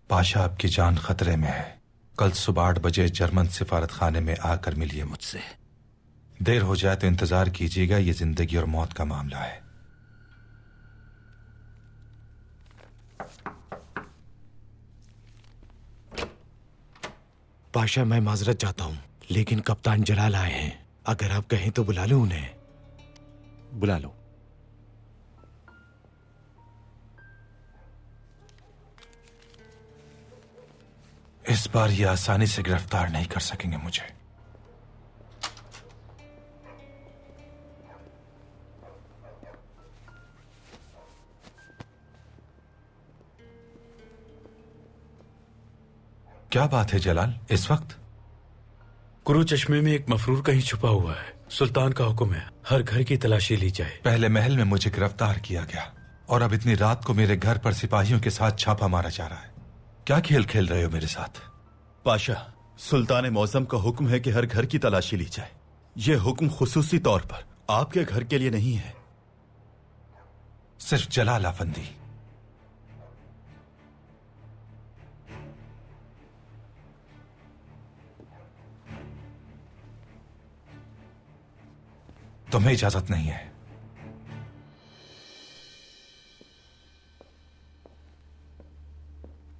पाशा, आपकी जान खतरे में है। कल सुबह 8 बजे जर्मन सिफारत खाने में आकर मिलिए मुझसे। देर हो जाए तो इंतजार कीजिएगा, ये जिंदगी और मौत का मामला है। पाशा, मैं माजरत चाहता हूं, लेकिन कप्तान जलाल आए हैं। अगर आप कहें तो बुला लो उन्हें। बुला लो। इस बार ये आसानी से गिरफ्तार नहीं कर सकेंगे मुझे। क्या बात है जलाल, इस वक्त? कुरू चश्मे में एक मफरूर कहीं छुपा हुआ है। सुल्तान का हुक्म है हर घर की तलाशी ली जाए। पहले महल में मुझे गिरफ्तार किया गया और अब इतनी रात को मेरे घर पर सिपाहियों के साथ छापा मारा जा रहा है। क्या खेल खेल रहे हो मेरे साथ? पाशा, सुल्तान मौसम का हुक्म है कि हर घर की तलाशी ली जाए। यह हुक्म खुसूसी तौर पर आपके घर के लिए नहीं है। सिर्फ जलाल अफंदी। तुम्हें इजाजत नहीं है।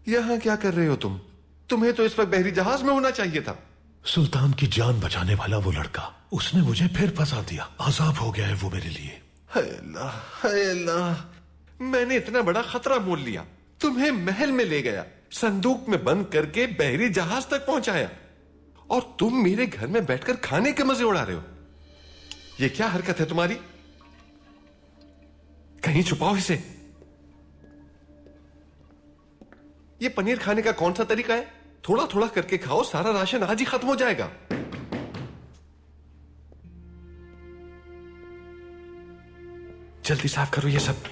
यहां क्या कर रहे हो तुम? तुम्हें तो इस वक्त बहरी जहाज में होना चाहिए था। सुल्तान की जान बचाने वाला वो लड़का, उसने मुझे फिर फंसा दिया। अजाब हो गया है वो मेरे लिए। हाय अल्लाह, हाय अल्लाह, मैंने इतना बड़ा खतरा मोल लिया, तुम्हें महल में ले गया, संदूक में बंद करके बहरी जहाज तक पहुंचाया, और तुम मेरे घर में बैठकर खाने के मजे उड़ा रहे हो। ये क्या हरकत है तुम्हारी? कहीं छुपाओ इसे। ये पनीर खाने का कौन सा तरीका है? थोड़ा थोड़ा करके खाओ, सारा राशन आज ही खत्म हो जाएगा। जल्दी साफ करो ये सब।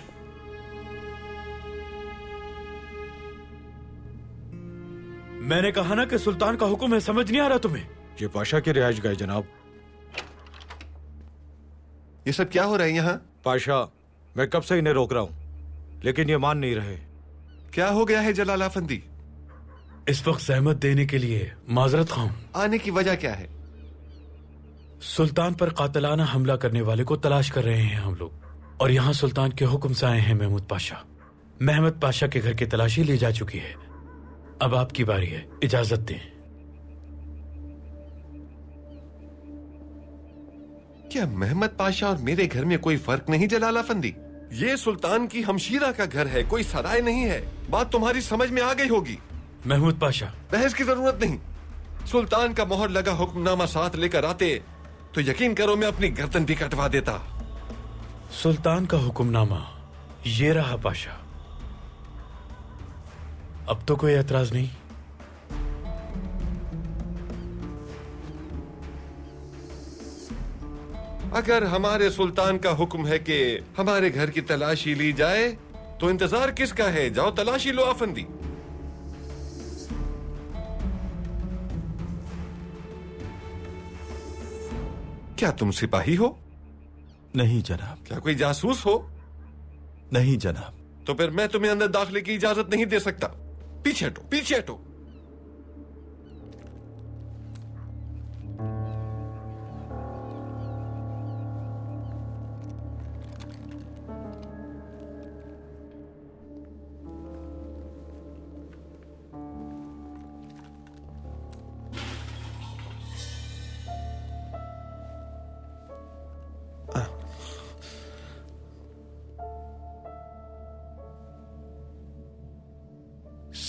मैंने कहा ना कि सुल्तान का हुक्म है, समझ नहीं आ रहा तुम्हें? ये पाशा की रिहाइश गए जनाब। ये सब क्या हो रहा है यहाँ? पाशा, मैं कब से इन्हें रोक रहा हूं, लेकिन ये मान नहीं रहे। क्या हो गया है जलाल अफंदी? इस वक्त सहमत देने के लिए माजरत खाऊं। आने की वजह क्या है? सुल्तान पर कातिलाना हमला करने वाले को तलाश कर रहे हैं हम लोग, और यहाँ सुल्तान के हुक्म से आए हैं महमूद पाशा। महमद पाशा के घर की तलाशी ली जा चुकी है। अब आपकी बारी है, इजाजत दें। क्या महमद पाशा और मेरे घर में कोई फर्क नहीं जलाल अफंदी? ये सुल्तान की हमशीरा का घर है, कोई सराय नहीं है। बात तुम्हारी समझ में आ गई होगी। महमूद पाशा, बहस की जरूरत नहीं। सुल्तान का मोहर लगा हुक्मनामा साथ लेकर आते तो यकीन करो मैं अपनी गर्दन भी कटवा देता। सुल्तान का हुक्मनामा ये रहा पाशा। अब तो कोई एतराज नहीं। अगर हमारे सुल्तान का हुक्म है कि हमारे घर की तलाशी ली जाए तो इंतजार किसका है? जाओ तलाशी लो अफंदी। क्या तुम सिपाही हो? नहीं जनाब। क्या कोई जासूस हो? नहीं जनाब। तो फिर मैं तुम्हें अंदर दाखिले की इजाजत नहीं दे सकता। पीछे हटो, पीछे हटो।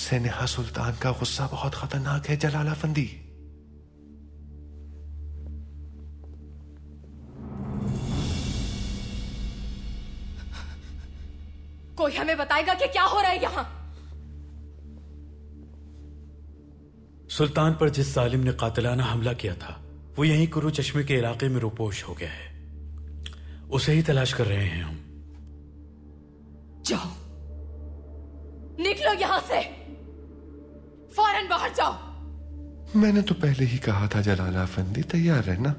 सेनेहा सुल्तान का गुस्सा बहुत खतरनाक है जलाल अफंदी। कोई हमें बताएगा कि क्या हो रहा है यहाँ? सुल्तान पर जिस जालिम ने कातिलाना हमला किया था वो यहीं कुरू चश्मे के इलाके में रुपोश हो गया है। उसे ही तलाश कर रहे हैं हम। जाओ, निकलो यहां से, फौरन बाहर जाओ। मैंने तो पहले ही कहा था जलाल अफंदी, तैयार रहना।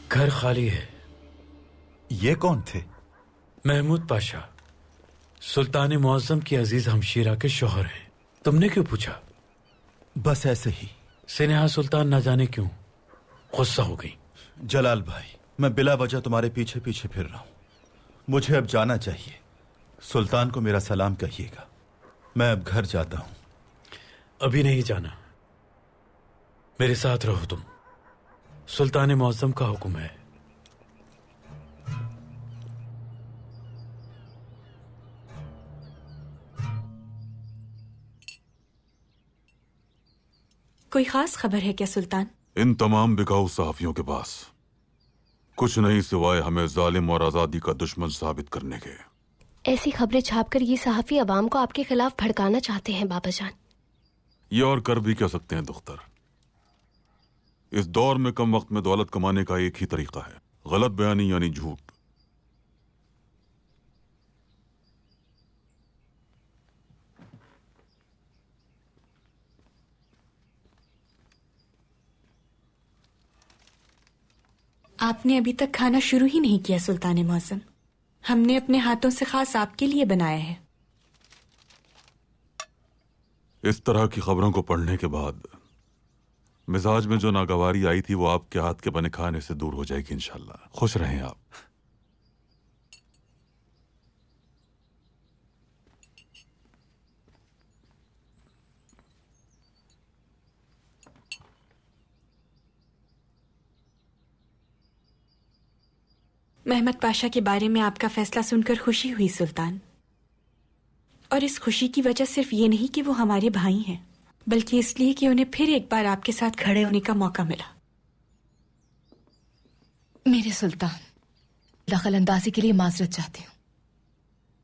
घर खाली है। ये कौन थे? महमूद पाशा सुल्तान मुअज्जम की अजीज हमशीरा के शौहर हैं। तुमने क्यों पूछा? बस ऐसे ही। स्नेहा सुल्तान ना जाने क्यों गुस्सा हो गई। जलाल भाई, मैं बिला वजह तुम्हारे पीछे पीछे फिर रहा हूं। मुझे अब जाना चाहिए। सुल्तान को मेरा सलाम कहिएगा। मैं अब घर जाता हूं। अभी नहीं जाना, मेरे साथ रहो तुम। सुल्तान मुअज्जम का हुक्म है। कोई खास खबर है क्या सुल्तान? इन तमाम बिकाऊ सहाफियों के पास कुछ नहीं सिवाय हमें जालिम और आजादी का दुश्मन साबित करने के। ऐसी खबरें छापकर ये सहाफी अवाम को आपके खिलाफ भड़काना चाहते हैं बाबा जान। ये और कर भी क्या सकते हैं दुख्तर। इस दौर में कम वक्त में दौलत कमाने का एक ही तरीका है, गलत बयानी यानी झूठ। आपने अभी तक खाना शुरू ही नहीं किया सुल्तान मुअज्जम। हमने अपने हाथों से खास आपके लिए बनाया है। इस तरह की खबरों को पढ़ने के बाद मिजाज में जो नागवारी आई थी वो आपके हाथ के बने खाने से दूर हो जाएगी इंशाल्लाह। खुश रहें आप। महमद पाशा के बारे में आपका फैसला सुनकर खुशी हुई सुल्तान। और इस खुशी की वजह सिर्फ ये नहीं कि वो हमारे भाई हैं, बल्कि इसलिए कि उन्हें फिर एक बार आपके साथ खड़े होने का मौका मिला। मेरे सुल्तान, दखल अंदाजी के लिए माजरत चाहती हूँ,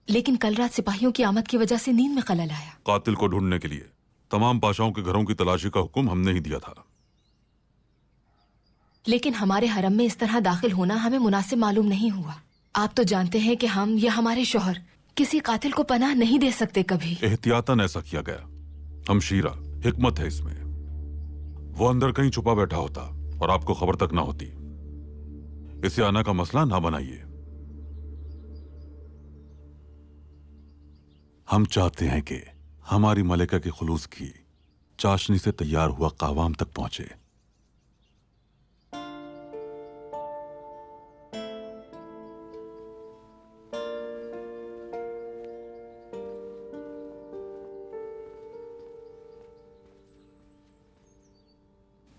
लेकिन कल रात सिपाहियों की आमद की वजह से नींद में खलल आया। कातिल को ढूंढने के लिए तमाम पाशाओं के घरों की तलाशी का हुक्म हमने ही दिया था, लेकिन हमारे हरम में इस तरह दाखिल होना हमें मुनासिब मालूम नहीं हुआ। आप तो जानते हैं कि हम या हमारे शौहर किसी कातिल को पनाह नहीं दे सकते कभी। एहतियातन ऐसा किया गया। हमशीरा, हिकमत है इसमें। वो अंदर कहीं छुपा बैठा होता और आपको खबर तक ना होती। इसे आना का मसला ना बनाइए। हम चाहते हैं कि हमारी मलिका के खुलूस की चाशनी से तैयार हुआ कावाम तक पहुंचे।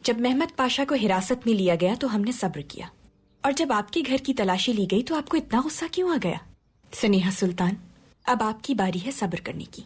जब महमद पाशा को हिरासत में लिया गया तो हमने सब्र किया, और जब आपके घर की तलाशी ली गई तो आपको इतना गुस्सा क्यों आ गया? स्नेहा सुल्तान, अब आपकी बारी है सब्र करने की।